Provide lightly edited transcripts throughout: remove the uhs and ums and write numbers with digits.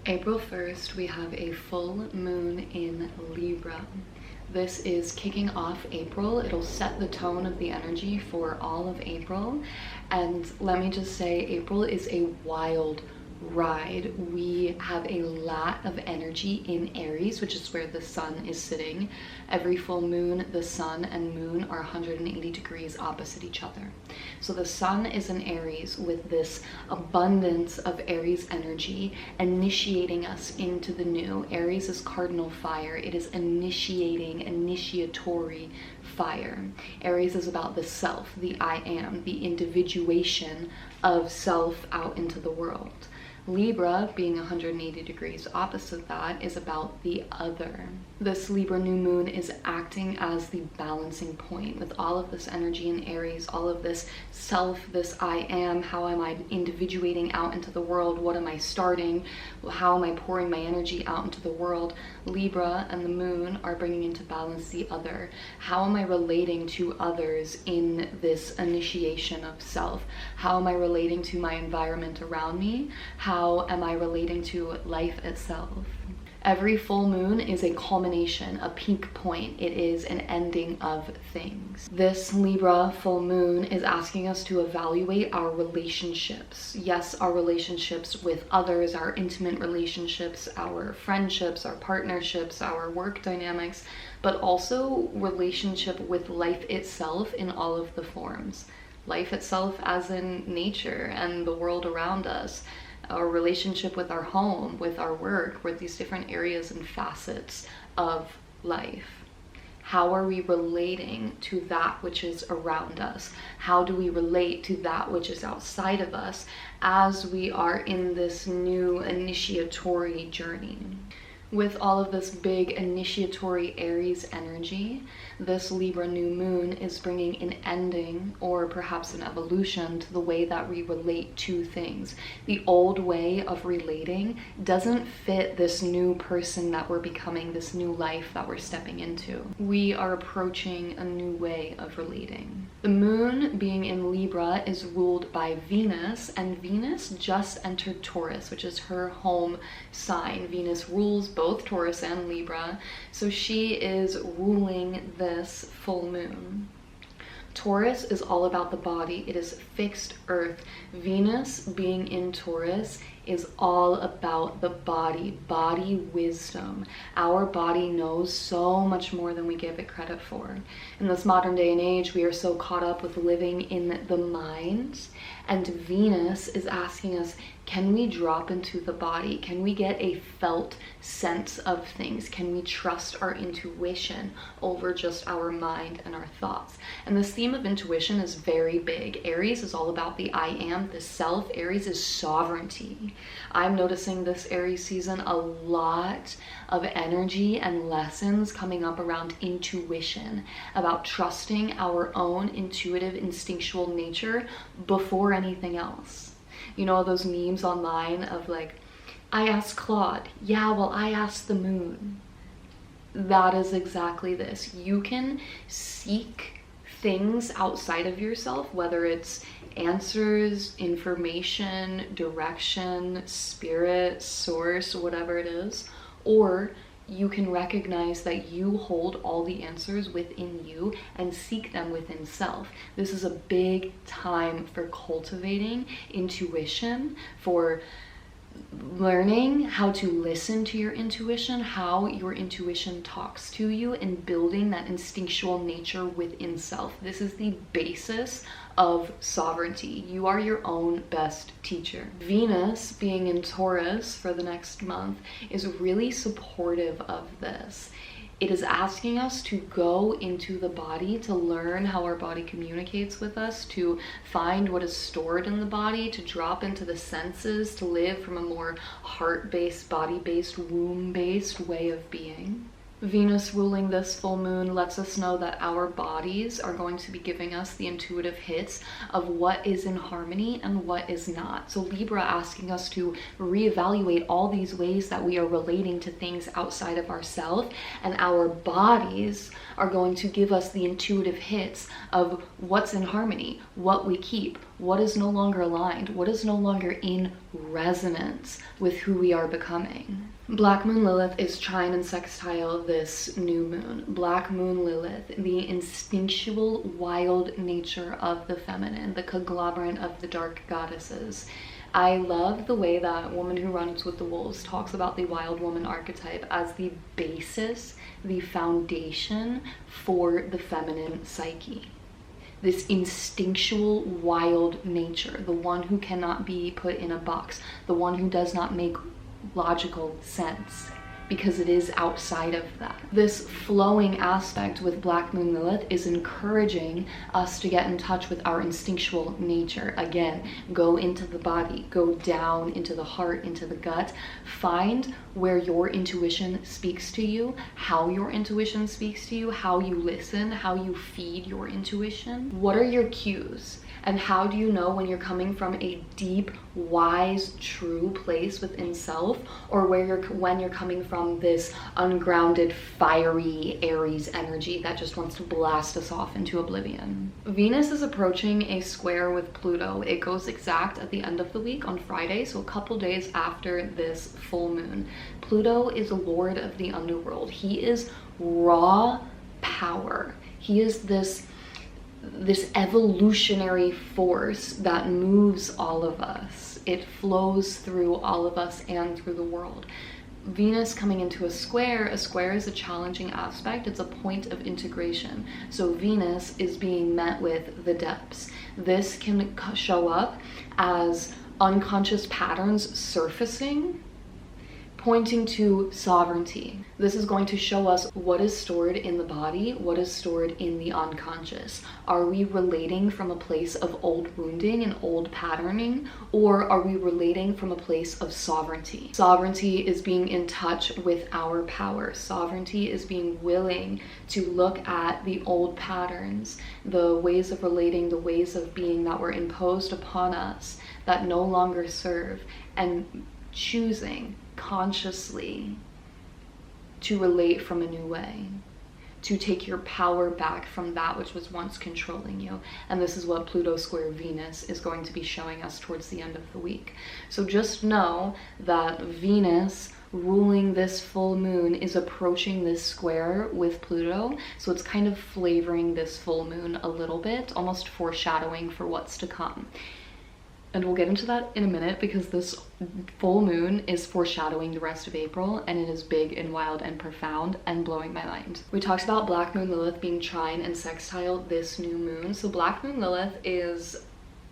April 1st, we have a full moon in Libra. This is kicking off April. It'll set the tone of the energy for all of April. And let me just say, April is a wild ride. We have a lot of energy in Aries, which is where the sun is sitting. Every full moon, the sun and moon are 180 degrees opposite each other. So the sun is in Aries with this abundance of Aries energy, initiating us into the new. Aries is cardinal fire. It is initiating, initiatory fire. Aries is about the self, the I am, the individuation of self out into the world. Libra, being 180 degrees opposite that, is about the other. This Libra new moon is acting as the balancing point with all of this energy in Aries, all of this self, this I am, how am I individuating out into the world, what am I starting, how am I pouring my energy out into the world. Libra and the moon are bringing into balance the other. How am I relating to others in this initiation of self? How am I relating to my environment around me? How am I relating to life itself? Every full moon is a culmination, a peak point. It is an ending of things. This Libra full moon is asking us to evaluate our relationships. Yes, our relationships with others, our intimate relationships, our friendships, our partnerships, our work dynamics, but also relationship with life itself in all of the forms. Life itself as in nature and the world around us. Our relationship with our home, with our work, with these different areas and facets of life. How are we relating to that which is around us? How do we relate to that which is outside of us as we are in this new initiatory journey? With all of this big initiatory Aries energy, this Libra new moon is bringing an ending or perhaps an evolution to the way that we relate to things. The old way of relating doesn't fit this new person that we're becoming, this new life that we're stepping into. We are approaching a new way of relating. The moon, being in Libra, is ruled by Venus, and Venus just entered Taurus, which is her home sign. Venus rules both Taurus and Libra, so she is ruling this full moon. Taurus is all about the body. It is fixed earth. Venus, being in Taurus, is all about the body wisdom. Our body knows so much more than we give it credit for. In this modern day and age, we are so caught up with living in the mind, and Venus is asking us, can we drop into the body? Can we get a felt sense of things? Can we trust our intuition over just our mind and our thoughts? And this theme of intuition is very big. Aries is all about the I am, the self. Aries is sovereignty. I'm noticing this Aries season a lot of energy and lessons coming up around intuition, about trusting our own intuitive, instinctual nature before anything else. You know, those memes online of like, I asked Claude. Yeah, well, I asked the moon. That is exactly this. You can seek things outside of yourself, whether it's answers, information, direction, spirit, source, whatever it is, or you can recognize that you hold all the answers within you and seek them within self. This is a big time for cultivating intuition, for learning how to listen to your intuition, how your intuition talks to you, and building that instinctual nature within self. This is the basis of sovereignty. You are your own best teacher. Venus, being in Taurus for the next month, is really supportive of this. It is asking us to go into the body, to learn how our body communicates with us, to find what is stored in the body, to drop into the senses, to live from a more heart-based, body-based, womb-based way of being. Venus ruling this full moon lets us know that our bodies are going to be giving us the intuitive hits of what is in harmony and what is not. So Libra asking us to reevaluate all these ways that we are relating to things outside of ourselves, and our bodies are going to give us the intuitive hits of what's in harmony, what we keep, what is no longer aligned, what is no longer in resonance with who we are becoming. Black Moon Lilith is trine and sextile this new moon. Black Moon Lilith, the instinctual, wild nature of the feminine, the conglomerate of the dark goddesses. I love the way that Woman Who Runs with the Wolves talks about the wild woman archetype as the basis, the foundation for the feminine psyche. This instinctual, wild nature, the one who cannot be put in a box, the one who does not make logical sense because it is outside of that. This flowing aspect with Black Moon Lilith is encouraging us to get in touch with our instinctual nature. Again, go into the body, go down into the heart, into the gut, find where your intuition speaks to you, how your intuition speaks to you, how you listen, how you feed your intuition. What are your cues? And how do you know when you're coming from a deep, wise, true place within self, or when you're coming from this ungrounded, fiery Aries energy that just wants to blast us off into oblivion? Venus is approaching a square with Pluto. It goes exact at the end of the week on Friday, so a couple days after this full moon. Pluto is a lord of the underworld. He is raw power. He is this evolutionary force that moves all of us. It flows through all of us and through the world. Venus coming into a square is a challenging aspect. It's a point of integration. So Venus is being met with the depths. This can show up as unconscious patterns surfacing, pointing to sovereignty. This is going to show us what is stored in the body, what is stored in the unconscious. Are we relating from a place of old wounding and old patterning, or are we relating from a place of sovereignty? Sovereignty is being in touch with our power. Sovereignty is being willing to look at the old patterns, the ways of relating, the ways of being that were imposed upon us that no longer serve, and choosing consciously to relate from a new way, to take your power back from that which was once controlling you. And this is what Pluto square Venus is going to be showing us towards the end of the week. So just know that Venus ruling this full moon is approaching this square with Pluto, so it's kind of flavoring this full moon a little bit, almost foreshadowing for what's to come. And we'll get into that in a minute, because this full moon is foreshadowing the rest of April, and it is big and wild and profound and blowing my mind. We talked about Black Moon Lilith being trine and sextile this new moon. So Black Moon Lilith is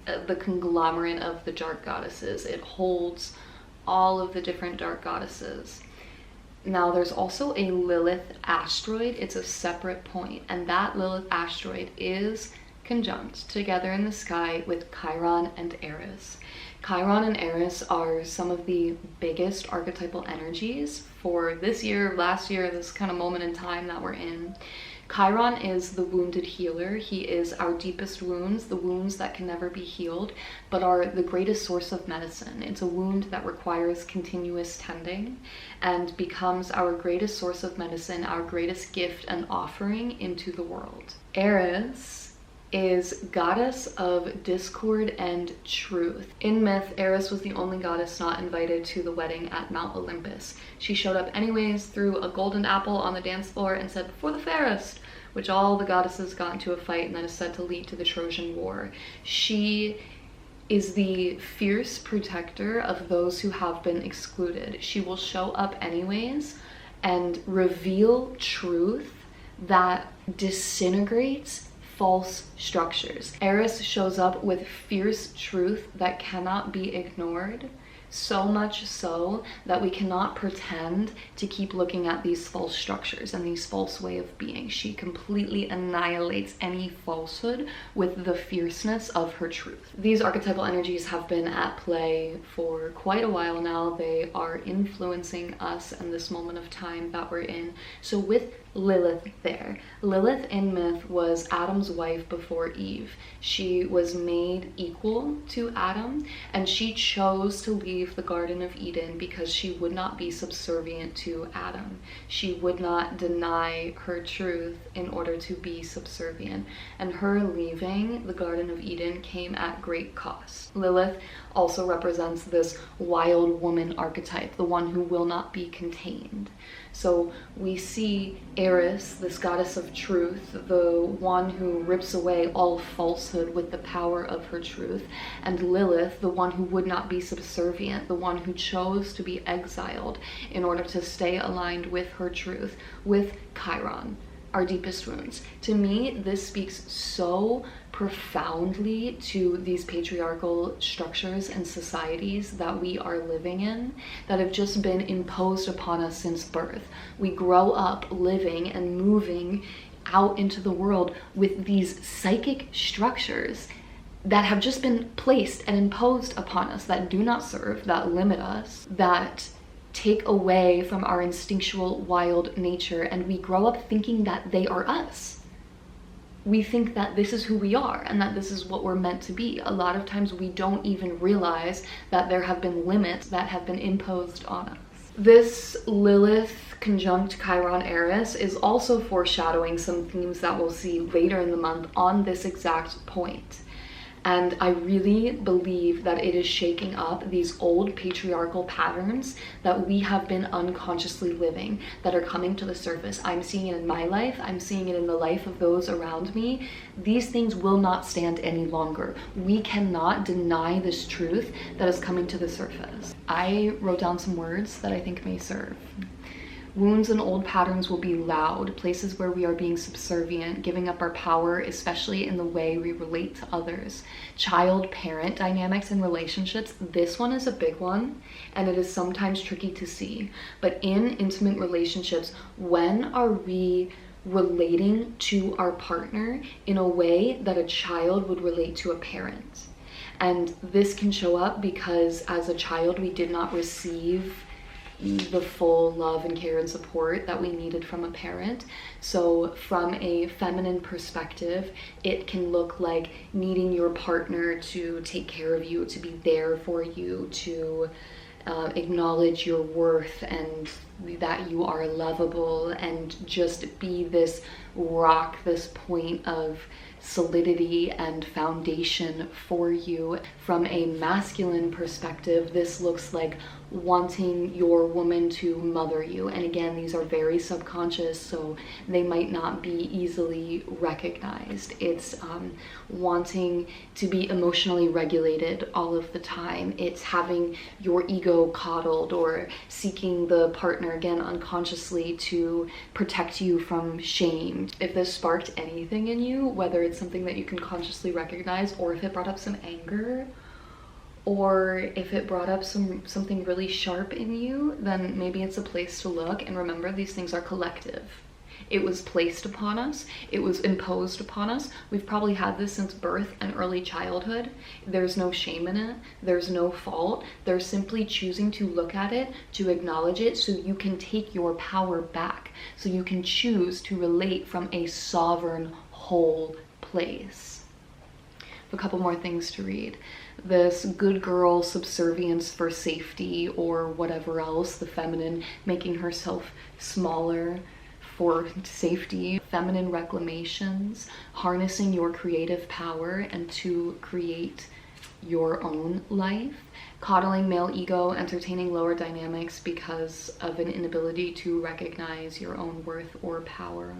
the conglomerate of the dark goddesses. It holds all of the different dark goddesses. Now there's also a Lilith asteroid. It's a separate point, and that Lilith asteroid is conjunct together in the sky with Chiron and Aries. Chiron and Aries are some of the biggest archetypal energies for this year, last year, this kind of moment in time that we're in. Chiron is the wounded healer. He is our deepest wounds, the wounds that can never be healed, but are the greatest source of medicine. It's a wound that requires continuous tending and becomes our greatest source of medicine, our greatest gift and offering into the world. Aries is goddess of discord and truth. In myth, Aries was the only goddess not invited to the wedding at Mount Olympus. She showed up anyways, threw a golden apple on the dance floor and said, "For the fairest," which all the goddesses got into a fight, and that is said to lead to the Trojan War. She is the fierce protector of those who have been excluded. She will show up anyways and reveal truth that disintegrates false structures. Aries shows up with fierce truth that cannot be ignored, so much so that we cannot pretend to keep looking at these false structures and these false way of being. She completely annihilates any falsehood with the fierceness of her truth. These archetypal energies have been at play for quite a while now. They are influencing us in this moment of time that we're in. So with Lilith there. Lilith in myth was Adam's wife before Eve. She was made equal to Adam, and she chose to leave the Garden of Eden because she would not be subservient to Adam. She would not deny her truth in order to be subservient, and her leaving the Garden of Eden came at great cost. Lilith also represents this wild woman archetype, the one who will not be contained. So we see Aries, this goddess of truth, the one who rips away all falsehood with the power of her truth, and Lilith, the one who would not be subservient, the one who chose to be exiled in order to stay aligned with her truth, with Chiron, our deepest wounds. To me, this speaks so profoundly to these patriarchal structures and societies that we are living in, that have just been imposed upon us since birth. We grow up living and moving out into the world with these psychic structures that have just been placed and imposed upon us, that do not serve, that limit us, that take away from our instinctual wild nature, and we grow up thinking that they are us. We think that this is who we are and that this is what we're meant to be. A lot of times we don't even realize that there have been limits that have been imposed on us. This Lilith conjunct Chiron Aries is also foreshadowing some themes that we'll see later in the month on this exact point. And I really believe that it is shaking up these old patriarchal patterns that we have been unconsciously living, that are coming to the surface. I'm seeing it in my life. I'm seeing it in the life of those around me. These things will not stand any longer. We cannot deny this truth that is coming to the surface. I wrote down some words that I think may serve. Wounds and old patterns will be loud, places where we are being subservient, giving up our power, especially in the way we relate to others. Child-parent dynamics in relationships, this one is a big one, and it is sometimes tricky to see. But in intimate relationships, when are we relating to our partner in a way that a child would relate to a parent? And this can show up because as a child, we did not receive the full love and care and support that we needed from a parent. So from a feminine perspective, it can look like needing your partner to take care of you, to be there for you, to acknowledge your worth and that you are lovable, and just be this rock, this point of solidity and foundation for you. From a masculine perspective, this looks like wanting your woman to mother you. And again, these are very subconscious, so they might not be easily recognized. It's wanting to be emotionally regulated all of the time. It's having your ego coddled, or seeking the partner, again, unconsciously to protect you from shame. If this sparked anything in you, whether it's something that you can consciously recognize, or if it brought up some anger, or if it brought up something really sharp in you, then maybe it's a place to look. And remember, these things are collective. It was placed upon us. It was imposed upon us. We've probably had this since birth and early childhood. There's no shame in it. There's no fault. There's simply choosing to look at it, to acknowledge it, so you can take your power back, so you can choose to relate from a sovereign, whole place. A couple more things to read. This good girl subservience for safety or whatever else, the feminine making herself smaller for safety, feminine reclamations, harnessing your creative power and to create your own life, coddling male ego, entertaining lower dynamics because of an inability to recognize your own worth or power.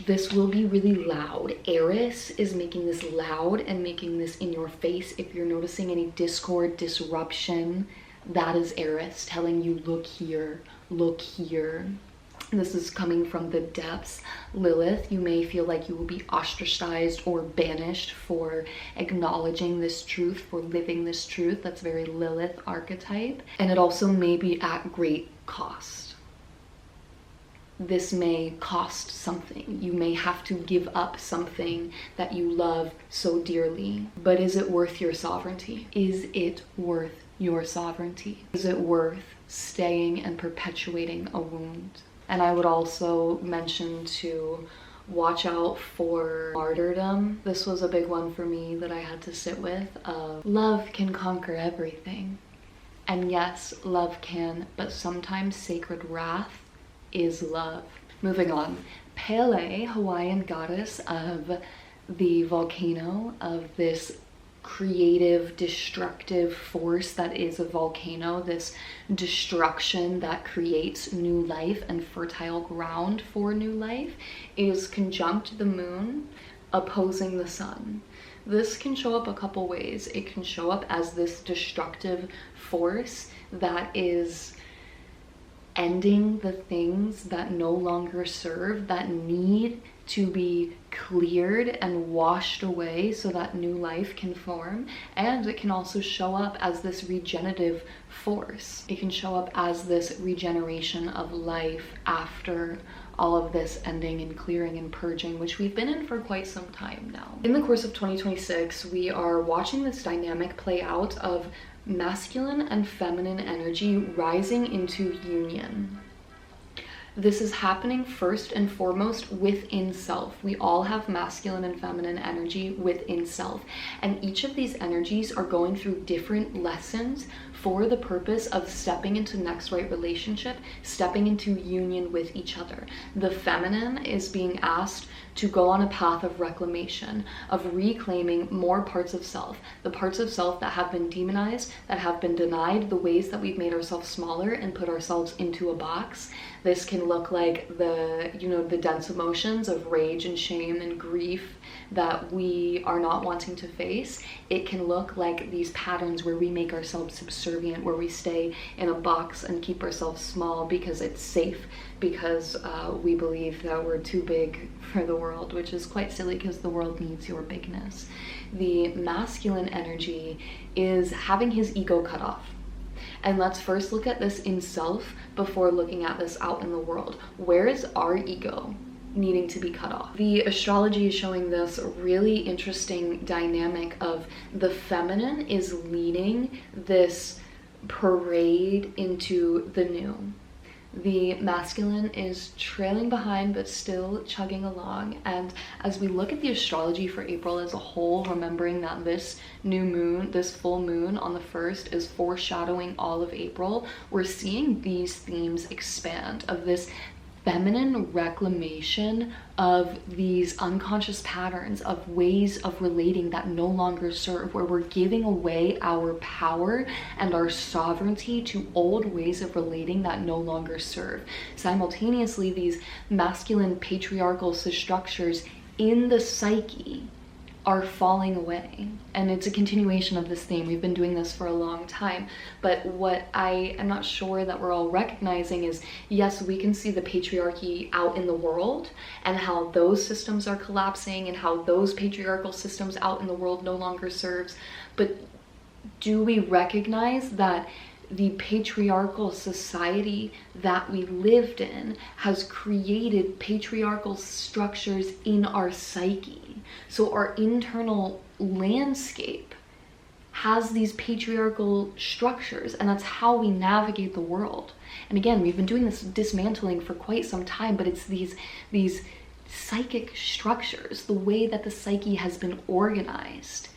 This will be really loud. Aries is making this loud and making this in your face. If you're noticing any discord, disruption, that is Aries telling you, look here, look here. This is coming from the depths. Lilith, you may feel like you will be ostracized or banished for acknowledging this truth, for living this truth. That's very Lilith archetype. And it also may be at great cost. This may cost something. You may have to give up something that you love so dearly. But is it worth your sovereignty? Is it worth your sovereignty? Is it worth staying and perpetuating a wound? And I would also mention to watch out for martyrdom. This was a big one for me that I had to sit with. Love can conquer everything. And yes, love can, but sometimes sacred wrath is love. Moving on. Pele, Hawaiian goddess of the volcano, of this creative, destructive force that is a volcano, this destruction that creates new life and fertile ground for new life, is conjunct the moon, opposing the sun. This can show up a couple ways. It can show up as this destructive force that is ending the things that no longer serve, that need to be cleared and washed away so that new life can form. And it can also show up as this regenerative force. It can show up as this regeneration of life after all of this ending and clearing and purging, which we've been in for quite some time now. In the course of 2026, we are watching this dynamic play out of masculine and feminine energy rising into union. This is happening first and foremost within self. We all have masculine and feminine energy within self, and each of these energies are going through different lessons for the purpose of stepping into next right relationship, stepping into union with each other. The feminine is being asked to go on a path of reclamation, of reclaiming more parts of self, the parts of self that have been demonized, that have been denied, the ways that we've made ourselves smaller and put ourselves into a box. This can look like the dense emotions of rage and shame and grief that we are not wanting to face. It can look like these patterns where we make ourselves subservient, where we stay in a box and keep ourselves small because it's safe, because we believe that we're too big for the world, which is quite silly because the world needs your bigness. The masculine energy is having his ego cut off. And let's first look at this in self before looking at this out in the world. Where is our ego needing to be cut off? The astrology is showing this really interesting dynamic of the feminine is leading this parade into the new. The masculine is trailing behind but still chugging along. And as we look at the astrology for April as a whole, remembering that this new moon, this full moon on the 1st is foreshadowing all of April, we're seeing these themes expand of this feminine reclamation of these unconscious patterns of ways of relating that no longer serve, where we're giving away our power and our sovereignty to old ways of relating that no longer serve. Simultaneously, these masculine patriarchal structures in the psyche are falling away. And it's a continuation of this theme. We've been doing this for a long time. But what I am not sure that we're all recognizing is, yes, we can see the patriarchy out in the world and how those systems are collapsing and how those patriarchal systems out in the world no longer serves. But do we recognize that the patriarchal society that we lived in has created patriarchal structures in our psyche? So our internal landscape has these patriarchal structures, and that's how we navigate the world. And again, we've been doing this dismantling for quite some time, but it's these psychic structures, the way that the psyche has been organized,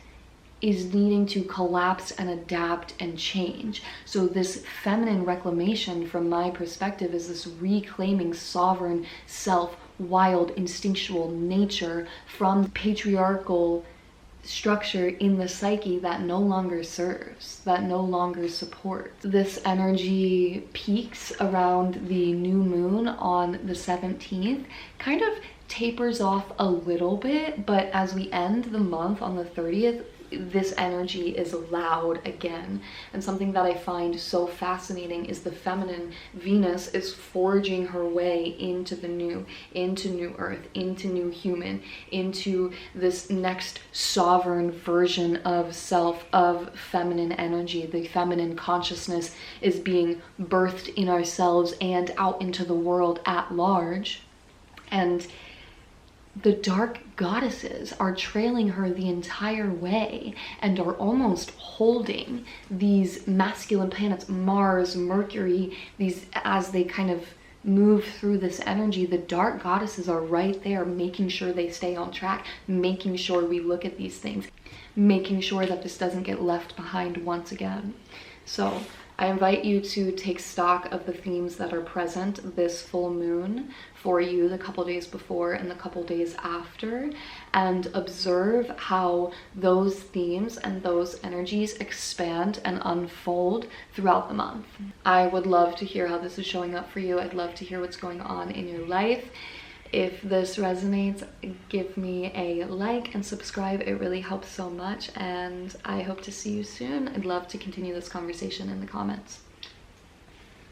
is needing to collapse and adapt and change. So this feminine reclamation, from my perspective, is this reclaiming sovereign self, wild, instinctual nature from patriarchal structure in the psyche that no longer serves, that no longer supports. This energy peaks around the new moon on the 17th, kind of tapers off a little bit, but as we end the month on the 30th, this energy is loud again. And something that I find so fascinating is the feminine Venus is forging her way into the new, into new earth, into new human, into this next sovereign version of self, of feminine energy. The feminine consciousness is being birthed in ourselves and out into the world at large. And the dark goddesses are trailing her the entire way and are almost holding these masculine planets, Mars, Mercury, these, as they kind of move through this energy, the dark goddesses are right there, making sure they stay on track, making sure we look at these things, making sure that this doesn't get left behind once again. So I invite you to take stock of the themes that are present this full moon for you, the couple days before and the couple days after, and observe how those themes and those energies expand and unfold throughout the month. I would love to hear how this is showing up for you. I'd love to hear what's going on in your life. If this resonates, give me a like and subscribe. It really helps so much, and I hope to see you soon. I'd love to continue this conversation in the comments.